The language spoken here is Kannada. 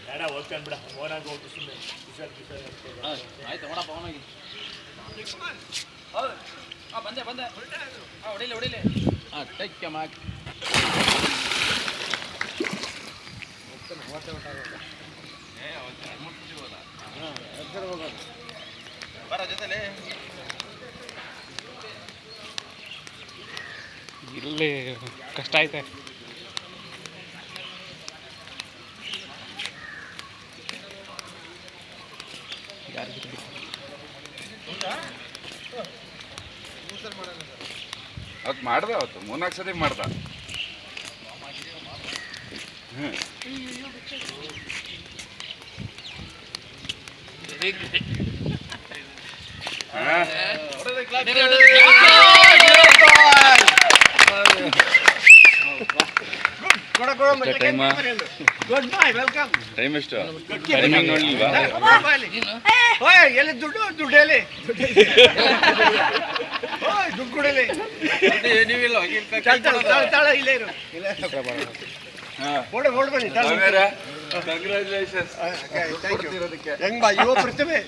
ಬೇಡ ಹೋಗ್ತಾನೆ ಬಿಡ ಓನಾಗಿ ಹೋಗಿ ಸುಮ್ಮನೆ ಆಯ್ತು ನೋಡಪ್ಪ ಅವನಾಗಿ ಬಂದೆ ಬಂದೆ ಹೊಡಿಲಿ ಹೊಡಿಲಿ ಟೈಕ್ ಮಾಕ್ ಬರ ಜೊತೆಲಿ ಇಲ್ಲಿ ಕಷ್ಟ ಐತೆ. ಅವತ್ತು ಮಾಡ್ದ, ಅವತ್ತು 3-4 ಸತಿ ಮಾಡ್ದ. ಟೈಮ್ ಎಷ್ಟು? ಟೈಮಿಂಗ್ ನೋಡ್ಲಿಲ್ವಾ? ಎಲ್ಲಿ ದುಡ್ಡು ದುಡ್ಡು ಎಲ್ಲಿ ದುಡ್ಡು ಕೊಡಲಿ ನೀವಿಲ್ಲ ಇಲ್ಲೇ ಇರು ಬನ್ನಿ. ಕಂಗ್ರ್ಯಾಚುಲೇಷನ್ಸ್. ಹೆಂಗ್ ಬಾ ಯುವ ಪ್ರತಿಭೆ.